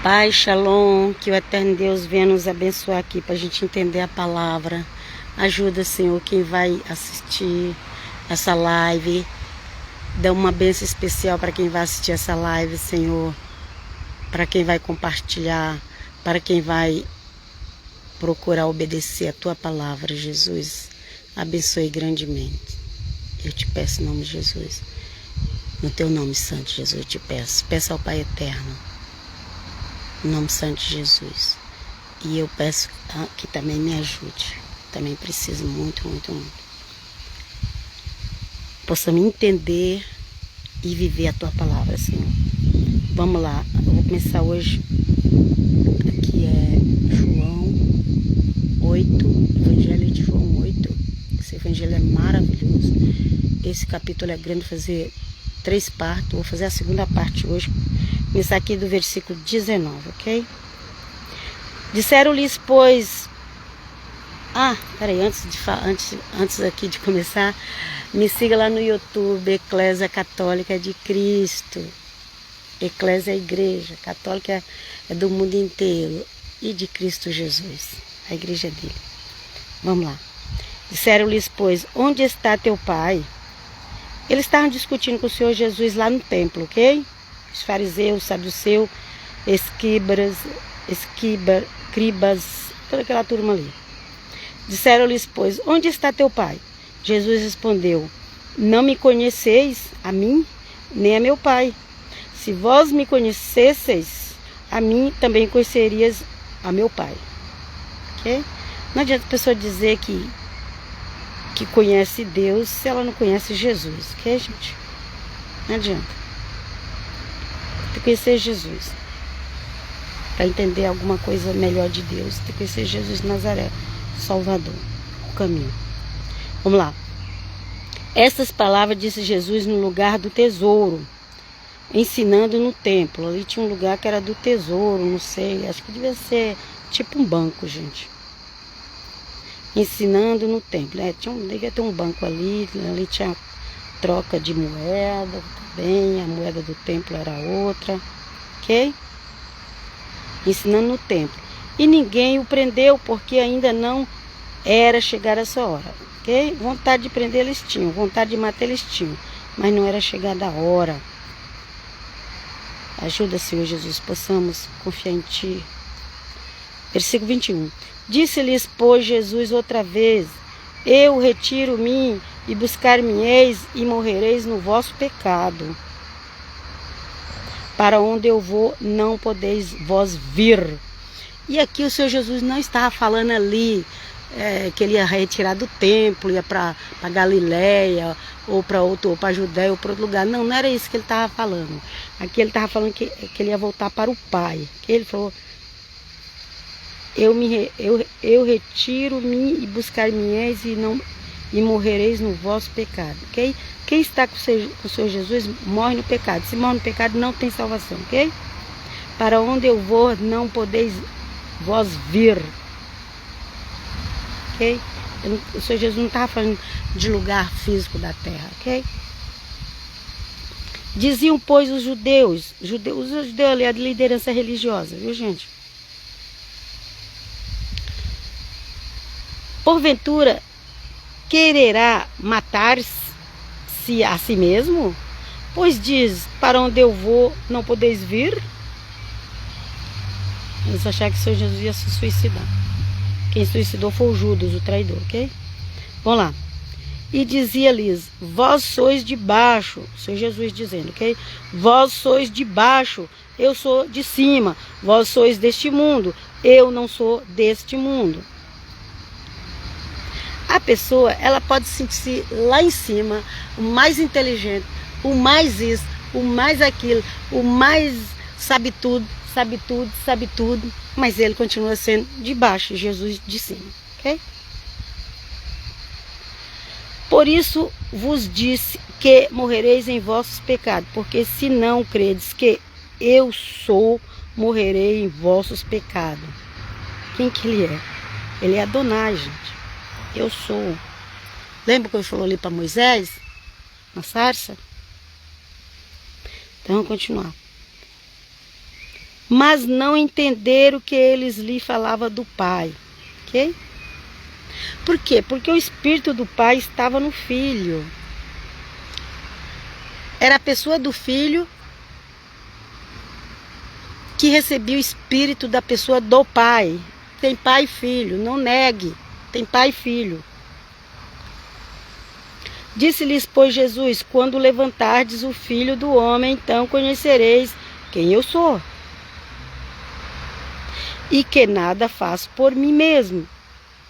Pai, Shalom, que o eterno Deus venha nos abençoar aqui para a gente entender a palavra. Ajuda, Senhor, quem vai assistir essa live. Dá uma bênção especial para quem vai assistir essa live, Senhor. Para quem vai compartilhar, para quem vai procurar obedecer a Tua palavra, Jesus. Abençoe grandemente. Eu te peço em nome de Jesus. No Teu nome santo, Jesus, eu te peço. Peço ao Pai eterno. Em nome santo de Jesus. E eu peço que também me ajude. Também preciso muito, muito, muito. Possamos entender e viver a Tua palavra, Senhor. Vamos lá. Eu vou começar hoje. Aqui é João 8. Evangelho de João 8. Esse evangelho é maravilhoso. Esse capítulo é grande, fazer 3 partes. Vou fazer a segunda parte hoje. Começar aqui do versículo 19, ok? Disseram-lhes, pois... peraí, antes aqui de começar, me siga lá no YouTube, Eclésia Católica de Cristo. Eclésia é a igreja, católica é do mundo inteiro. E de Cristo Jesus, a igreja dele. Vamos lá. Disseram-lhes, pois, onde está teu pai? Eles estavam discutindo com o Senhor Jesus lá no templo, ok? Os fariseus, saduceus, escribas, toda aquela turma ali. Disseram-lhes, pois, onde está teu pai? Jesus respondeu, não me conheceis a mim, nem a meu pai. Se vós me conhecesseis, a mim também conhecerias a meu pai. Ok? Não adianta a pessoa dizer que conhece Deus se ela não conhece Jesus, ok, gente? Não adianta. Tem que conhecer Jesus. Para entender alguma coisa melhor de Deus, tem que conhecer Jesus de Nazaré, Salvador, o caminho. Vamos lá. Essas palavras disse Jesus no lugar do tesouro, ensinando no templo. Ali tinha um lugar que era do tesouro, não sei, acho que devia ser tipo um banco, gente. Ensinando no templo. Devia ter um banco ali tinha troca de moeda também, a moeda do templo era outra, ok? Ensinando no templo. E ninguém o prendeu, porque ainda não era chegar essa hora, ok? Vontade de prender eles tinham, vontade de matar eles tinham, mas não era chegada a hora. Ajuda, Senhor Jesus, possamos confiar em Ti. Versículo 21. Disse-lhes, pois, Jesus outra vez, eu retiro-me e buscar-me-eis e morrereis no vosso pecado. Para onde eu vou, não podeis vós vir. E aqui o Senhor Jesus não estava falando ali que ele ia retirar do templo, ia para Galileia, ou para a Judéia, ou para outro lugar. Não, não era isso que ele estava falando. Aqui ele estava falando que ele ia voltar para o Pai. Que ele falou, eu retiro-me e buscar-me-eis e morrereis no vosso pecado, ok? Quem está com o Senhor Jesus morre no pecado. Se morre no pecado, não tem salvação, ok? Para onde eu vou, não podeis vós vir, ok? O Senhor Jesus não estava falando de lugar físico da terra, ok? Diziam, pois, os judeus ali, a liderança religiosa, viu, gente? Porventura, quererá matar-se a si mesmo? Pois diz, para onde eu vou, não podeis vir? Eles acharam que o Senhor Jesus ia se suicidar. Quem suicidou foi o Judas, o traidor, ok? Vamos lá. E dizia-lhes, vós sois de baixo, o Senhor Jesus dizendo, ok? Vós sois de baixo, eu sou de cima. Vós sois deste mundo, eu não sou deste mundo. A pessoa, ela pode se sentir lá em cima, o mais inteligente, o mais isso, o mais aquilo, o mais sabe tudo, mas ele continua sendo de baixo, Jesus de cima, ok? Por isso vos disse que morrereis em vossos pecados, porque se não credes que eu sou, morrerei em vossos pecados. Quem que ele é? Ele é Adonai, gente. Eu sou. Lembra que ele falou ali para Moisés? Na sarça? Então vamos continuar. mas não entenderam que eles lhe falavam do Pai. Ok? Por quê? Porque o Espírito do Pai estava no Filho. Era a pessoa do Filho que recebia o Espírito da pessoa do Pai. Tem Pai e Filho, não negue. Tem Pai e Filho. Disse-lhes, pois, Jesus: quando levantardes o Filho do Homem, então conhecereis quem eu sou. E que nada faço por mim mesmo,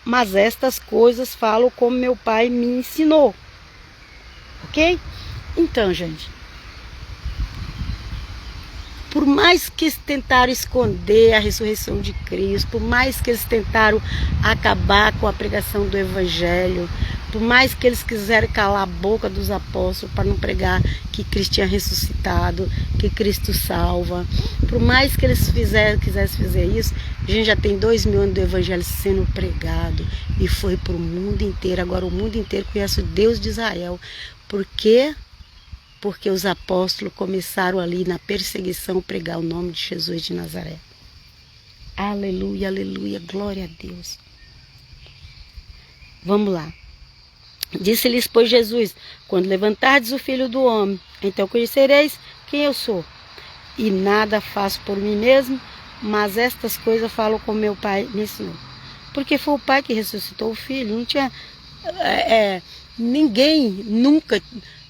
mas estas coisas falo como meu Pai me ensinou. Ok? Então, gente, por mais que eles tentaram esconder a ressurreição de Cristo, por mais que eles tentaram acabar com a pregação do Evangelho, por mais que eles quiseram calar a boca dos apóstolos para não pregar que Cristo tinha ressuscitado, que Cristo salva, por mais que eles quisessem fazer isso, a gente já tem 2000 anos do Evangelho sendo pregado e foi para o mundo inteiro. Agora o mundo inteiro conhece o Deus de Israel. Por quê? Porque os apóstolos começaram ali na perseguição a pregar o nome de Jesus de Nazaré. Aleluia, aleluia, glória a Deus. Vamos lá. Disse-lhes, pois, Jesus: quando levantardes o Filho do Homem, então conhecereis quem eu sou. E nada faço por mim mesmo, mas estas coisas falo como meu Pai me ensinou. Porque foi o Pai que ressuscitou o Filho. Não tinha ninguém nunca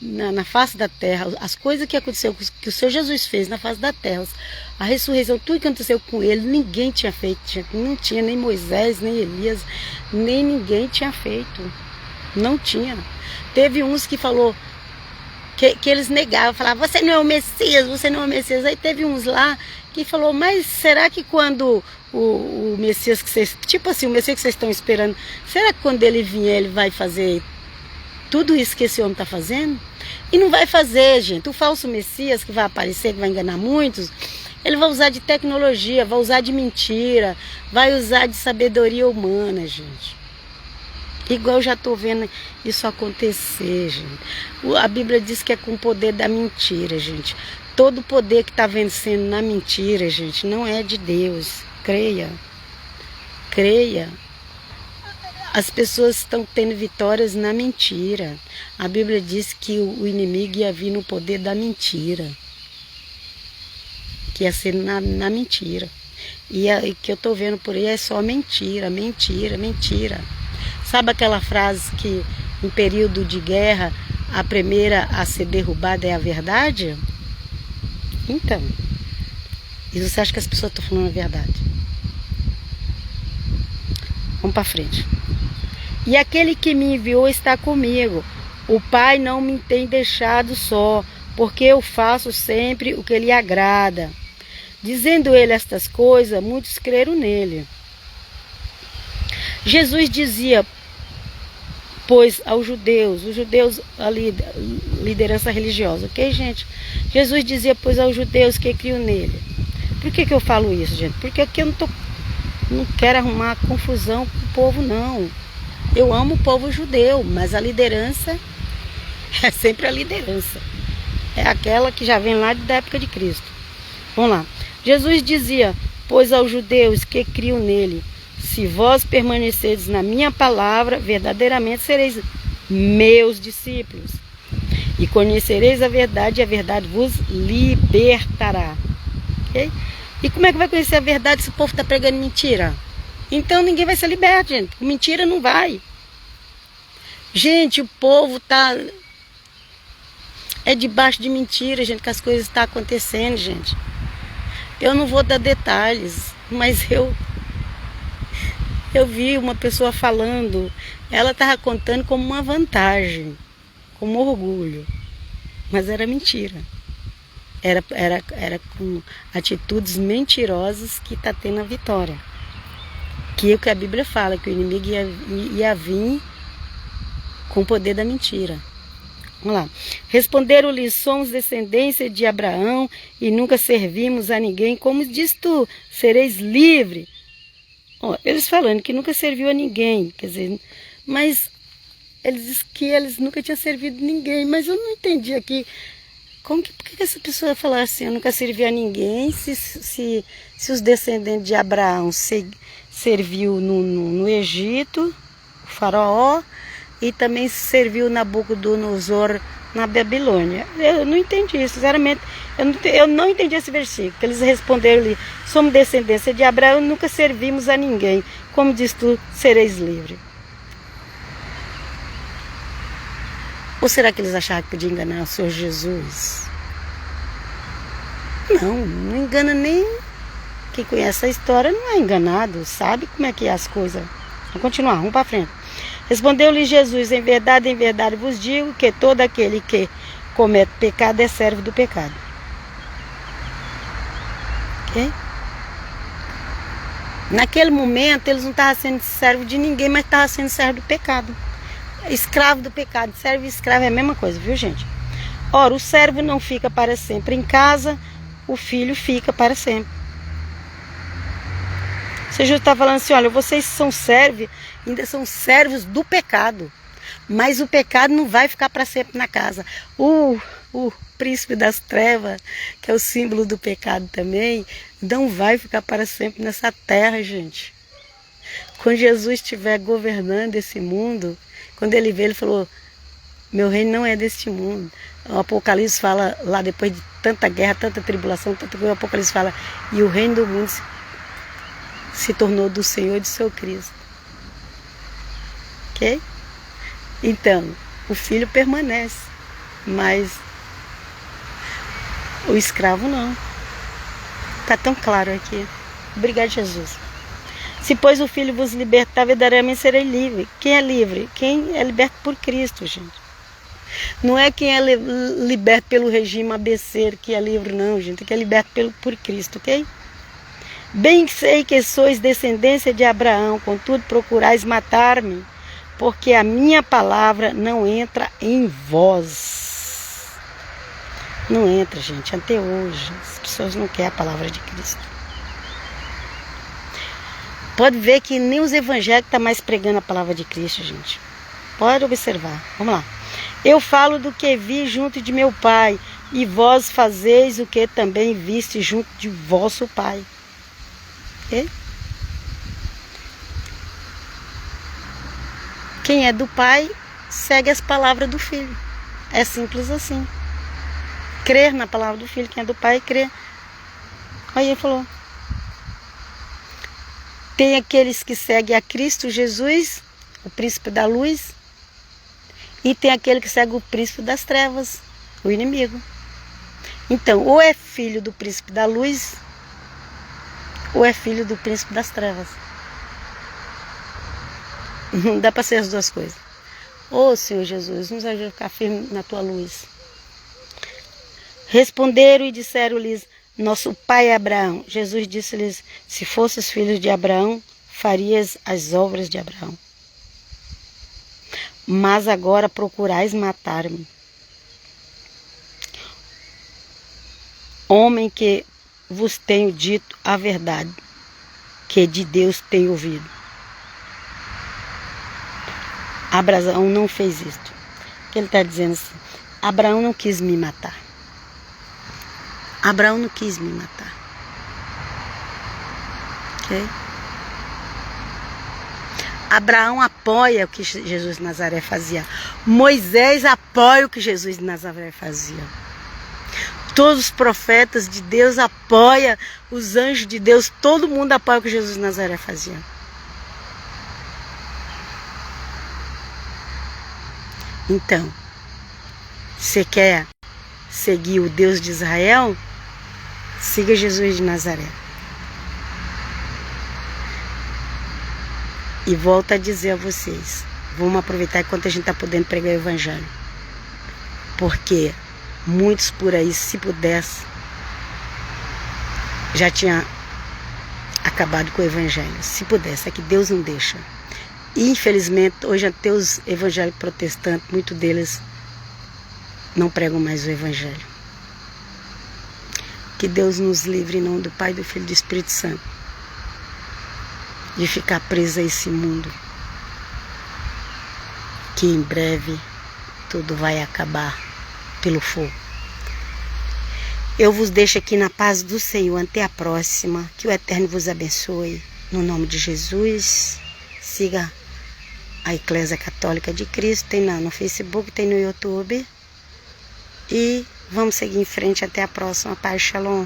na face da terra, as coisas que aconteceu, que o Senhor Jesus fez na face da terra, a ressurreição, tudo que aconteceu com ele, ninguém tinha feito. Não tinha nem Moisés, nem Elias, nem ninguém tinha feito. Não tinha. Teve uns que falou que eles negavam, falavam: você não é o Messias, você não é o Messias. Aí teve uns lá que falou: mas será que quando o Messias que vocês, tipo assim, o Messias que vocês estão esperando, será que quando ele vier ele vai fazer tudo isso que esse homem está fazendo? E não vai fazer, gente. O falso Messias que vai aparecer, que vai enganar muitos, ele vai usar de tecnologia, vai usar de mentira, vai usar de sabedoria humana, gente. Igual eu já estou vendo isso acontecer, gente. A Bíblia diz que é com o poder da mentira, gente. Todo poder que está vencendo na mentira, gente, não é de Deus. Creia. Creia. As pessoas estão tendo vitórias na mentira. A Bíblia diz que o inimigo ia vir no poder da mentira. Que ia ser na mentira. E o que eu estou vendo por aí é só mentira, mentira, mentira. Sabe aquela frase que em período de guerra a primeira a ser derrubada é a verdade? Então, e você acha que as pessoas estão falando a verdade? Vamos para frente. E aquele que me enviou está comigo. O Pai não me tem deixado só, porque eu faço sempre o que lhe agrada. Dizendo ele estas coisas, muitos creram nele. Jesus dizia, pois, aos judeus, os judeus ali, liderança religiosa, ok, gente? Jesus dizia, pois, aos judeus que criam nele. Por que eu falo isso, gente? Porque aqui eu não quero arrumar confusão com o povo, não. Eu amo o povo judeu, mas a liderança é sempre a liderança. É aquela que já vem lá da época de Cristo. Vamos lá. Jesus dizia, pois, aos judeus que criam nele, se vós permanecerdes na minha palavra, verdadeiramente sereis meus discípulos. E conhecereis a verdade, e a verdade vos libertará. Okay? E como é que vai conhecer a verdade se o povo está pregando mentira? Então ninguém vai ser liberto, gente. Mentira não vai. Gente, o povo está... é debaixo de mentira, gente, que as coisas estão acontecendo, gente. Eu não vou dar detalhes, mas eu vi uma pessoa falando, ela estava contando como uma vantagem, como orgulho, mas era mentira. Era com atitudes mentirosas que está tendo a vitória. Que é o que a Bíblia fala, que o inimigo ia vir com o poder da mentira. Vamos lá. Responderam-lhe, somos descendência de Abraão e nunca servimos a ninguém. Como diz tu, sereis livre. Eles falando que nunca serviu a ninguém, quer dizer, mas eles dizem que eles nunca tinham servido ninguém, mas eu não entendi aqui Por que essa pessoa falou assim, eu nunca servi a ninguém, se os descendentes de Abraão serviu no Egito, o faraó, e também serviu Nabucodonosor na Babilônia. Eu não entendi, sinceramente, eu não entendi esse versículo. Eles responderam ali, somos descendência de Abraão, nunca servimos a ninguém. Como diz tu, sereis livre. Ou será que eles acharam que podiam enganar o Senhor Jesus? Não engana nem quem conhece a história, não é enganado, sabe como é que é as coisas. Vamos continuar, vamos para frente. Respondeu-lhe Jesus, em verdade vos digo que todo aquele que comete pecado é servo do pecado. Ok? Naquele momento eles não estavam sendo servo de ninguém, mas estavam sendo servo do pecado. Escravo do pecado, servo e escravo é a mesma coisa, viu, gente? Ora, o servo não fica para sempre em casa, o filho fica para sempre. Jesus está falando assim, olha, vocês são servos, ainda são servos do pecado, mas o pecado não vai ficar para sempre na casa. O príncipe das trevas, que é o símbolo do pecado também, não vai ficar para sempre nessa terra, gente. Quando Jesus estiver governando esse mundo, quando ele veio, ele falou, meu reino não é deste mundo. O Apocalipse fala, lá depois de tanta guerra, tanta tribulação, tanta coisa, o Apocalipse fala, e o reino do mundo se tornou do Senhor e do seu Cristo. Ok? Então, o filho permanece, mas o escravo não. Está tão claro aqui. Obrigado, Jesus. Se, pois, o Filho vos libertar, verdadeiramente serei livre. Quem é livre? Quem é liberto por Cristo, gente. Não é quem é liberto pelo regime ABC que é livre, não, gente. Quem é liberto por Cristo, ok? Bem sei que sois descendência de Abraão, contudo procurais matar-me, porque a minha palavra não entra em vós. Não entra, gente, até hoje. As pessoas não querem a palavra de Cristo. Pode ver que nem os evangélicos estão mais pregando a palavra de Cristo, gente. Pode observar. Vamos lá. Eu falo do que vi junto de meu pai, e vós fazeis o que também viste junto de vosso pai. Okay? Quem é do pai, segue as palavras do filho. É simples assim. Crer na palavra do filho. Quem é do pai, crê. Aí ele falou. Tem aqueles que seguem a Cristo Jesus, o príncipe da luz, e tem aquele que segue o príncipe das trevas, o inimigo. Então, ou é filho do príncipe da luz, ou é filho do príncipe das trevas. Não dá para ser as duas coisas. Ô Senhor Jesus, nos ajude a ficar firme na tua luz. Responderam e disseram-lhes, nosso pai Abraão. Jesus disse-lhes, se fosses filhos de Abraão, farias as obras de Abraão. Mas agora procurais matar-me. Homem que vos tenho dito a verdade, que de Deus tenho ouvido. Abraão não fez isto. Ele está dizendo assim, Abraão não quis me matar. Abraão não quis me matar. Ok? Abraão apoia o que Jesus de Nazaré fazia. Moisés apoia o que Jesus de Nazaré fazia. Todos os profetas de Deus apoiam, os anjos de Deus, todo mundo apoia o que Jesus de Nazaré fazia. Então, você quer seguir o Deus de Israel? Siga Jesus de Nazaré. E volto a dizer a vocês, vamos aproveitar enquanto a gente está podendo pregar o Evangelho. Porque muitos por aí, se pudesse, já tinha acabado com o Evangelho. Se pudesse, é que Deus não deixa. E, infelizmente, hoje até os evangélicos protestantes, muitos deles não pregam mais o Evangelho. Que Deus nos livre em nome do Pai, do Filho e do Espírito Santo, de ficar preso a esse mundo, que em breve tudo vai acabar pelo fogo. Eu vos deixo aqui na paz do Senhor. Até a próxima. Que o Eterno vos abençoe. No nome de Jesus. Siga a Eclésia Católica de Cristo. Tem no Facebook, tem no YouTube. E vamos seguir em frente. Até a próxima. Paz, Shalom.